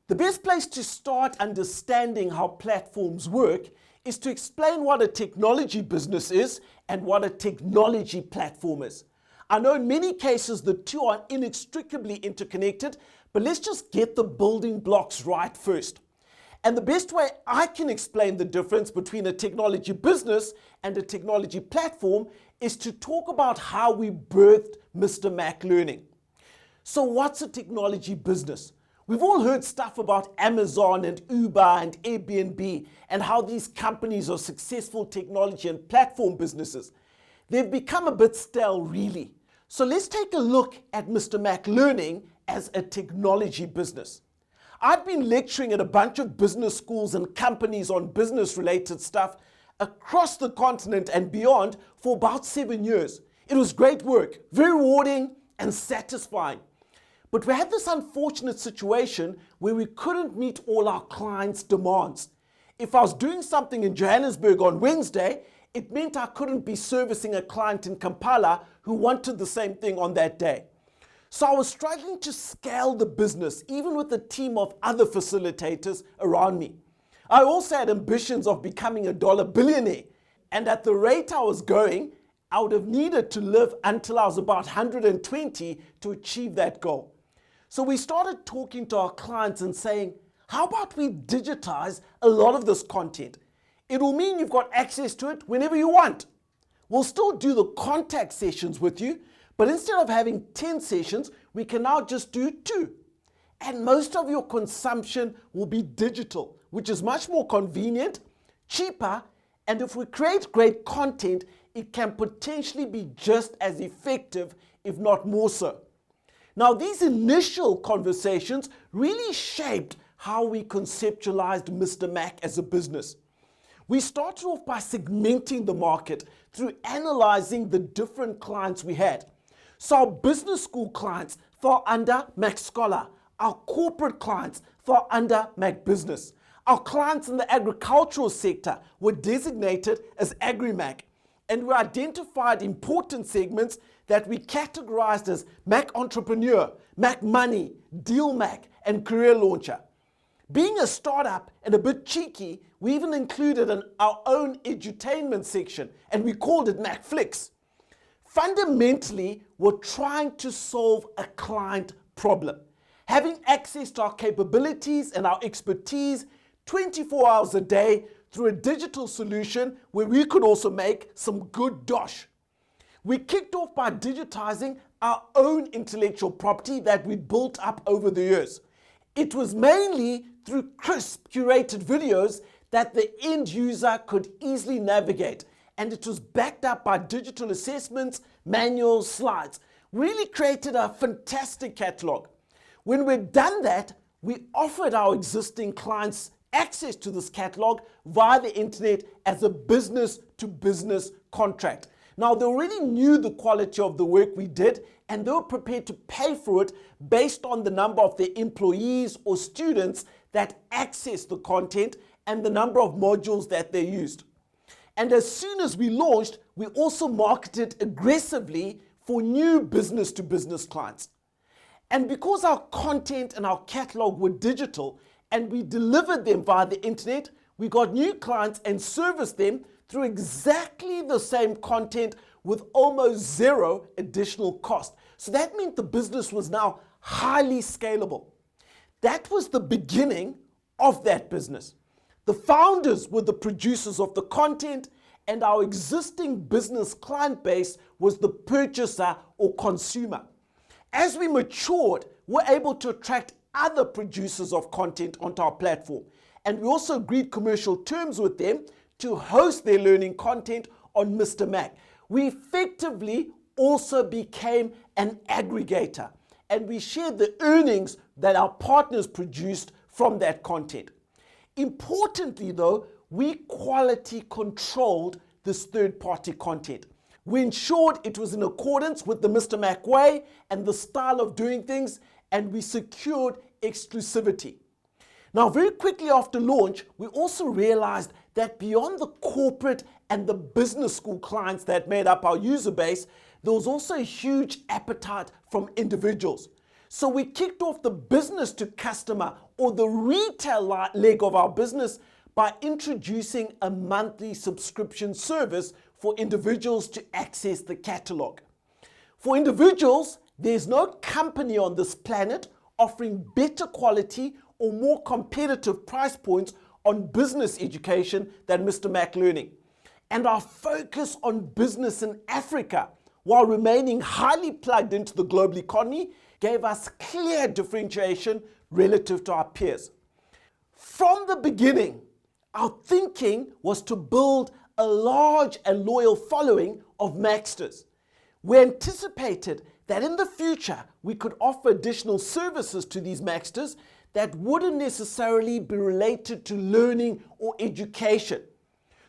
The best place to start understanding how platforms work is to explain what a technology business is and what a technology platform is. I know in many cases the two are inextricably interconnected, but let's just get the building blocks right first. And the best way I can explain the difference between a technology business and a technology platform is to talk about how we birthed Mr. Mac Learning. So what's a technology business? We've all heard stuff about Amazon and Uber and Airbnb and how these companies are successful technology and platform businesses. They've become a bit stale, really. So let's take a look at Mr. Mac Learning as a technology business. I've been lecturing at a bunch of business schools and companies on business-related stuff across the continent and beyond for about 7 years. It was great work, very rewarding and satisfying. But we had this unfortunate situation where we couldn't meet all our clients' demands. If I was doing something in Johannesburg on Wednesday, it meant I couldn't be servicing a client in Kampala who wanted the same thing on that day. So I was struggling to scale the business, even with a team of other facilitators around me. I also had ambitions of becoming a dollar billionaire, and at the rate I was going, I would have needed to live until I was about 120 to achieve that goal. So we started talking to our clients and saying, how about we digitize a lot of this content? It will mean you've got access to it whenever you want. We'll still do the contact sessions with you, but instead of having 10 sessions, we can now just do 2. And most of your consumption will be digital, which is much more convenient, cheaper, and if we create great content, it can potentially be just as effective, if not more so. Now, these initial conversations really shaped how we conceptualized Mr. Mac as a business. We started off by segmenting the market through analyzing the different clients we had. So our business school clients fell under Mac Scholar. Our corporate clients fell under Mac Business. Our clients in the agricultural sector were designated as AgriMac. And we identified important segments that we categorized as Mac Entrepreneur, Mac Money, Deal Mac, and Career Launcher. Being a startup and a bit cheeky, we even included our own edutainment section, and we called it MacFlix. Fundamentally, we're trying to solve a client problem. Having access to our capabilities and our expertise 24 hours a day through a digital solution where we could also make some good dosh. We kicked off by digitizing our own intellectual property that we built up over the years. It was mainly through crisp, curated videos that the end user could easily navigate, and it was backed up by digital assessments, manuals, slides. Really created a fantastic catalog. When we'd done that, we offered our existing clients access to this catalog via the internet as a business-to-business contract. Now, they already knew the quality of the work we did, and they were prepared to pay for it based on the number of their employees or students that accessed the content and the number of modules that they used. And as soon as we launched, we also marketed aggressively for new business-to-business clients. And because our content and our catalog were digital and we delivered them via the internet, we got new clients and serviced them through exactly the same content with almost zero additional cost. So that meant the business was now highly scalable. That was the beginning of that business. The founders were the producers of the content, and our existing business client base was the purchaser or consumer. As we matured, we're able to attract other producers of content onto our platform, and we also agreed commercial terms with them to host their learning content on Mr. Mac. We effectively also became an aggregator, and we shared the earnings that our partners produced from that content. Importantly though, we quality controlled this third-party content. We ensured it was in accordance with the Mr. Mac way and the style of doing things, and we secured exclusivity. Now, very quickly after launch, we also realized that beyond the corporate and the business school clients that made up our user base, there was also a huge appetite from individuals. So we kicked off the business to customer, or the retail leg of our business, by introducing a monthly subscription service for individuals to access the catalog. For individuals, there's no company on this planet offering better quality or more competitive price points on business education than Mr. Mac Learning. And our focus on business in Africa, while remaining highly plugged into the global economy, gave us clear differentiation relative to our peers. From the beginning, our thinking was to build a large and loyal following of Maxters. We anticipated that in the future we could offer additional services to these Maxters that wouldn't necessarily be related to learning or education.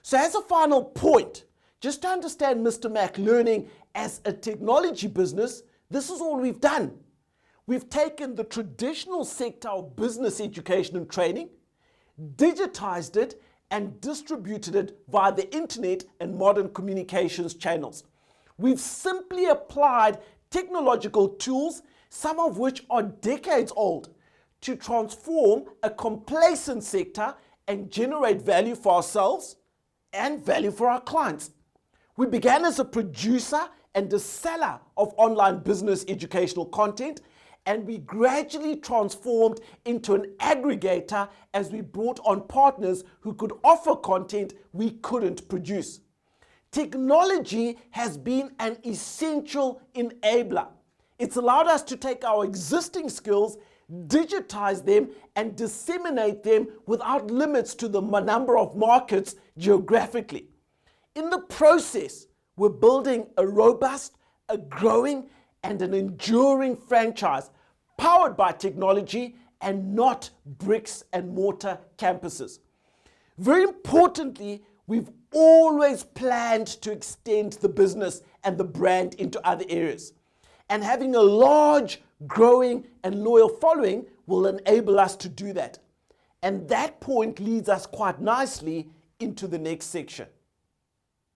So as a final point, just to understand Mr. Mac Learning as a technology business, this is all we've done. We've taken the traditional sector of business education and training, digitized it, and distributed it via the internet and modern communications channels. We've simply applied technological tools, some of which are decades old, to transform a complacent sector and generate value for ourselves and value for our clients. We began as a producer and a seller of online business educational content, and we gradually transformed into an aggregator as we brought on partners who could offer content we couldn't produce. Technology has been an essential enabler. It's allowed us to take our existing skills, digitize them, and disseminate them without limits to the number of markets geographically. In the process, we're building a robust, a growing, and an enduring franchise powered by technology and not bricks and mortar campuses. Very importantly, we've always planned to extend the business and the brand into other areas. And having a large, growing, and loyal following will enable us to do that. And that point leads us quite nicely into the next section.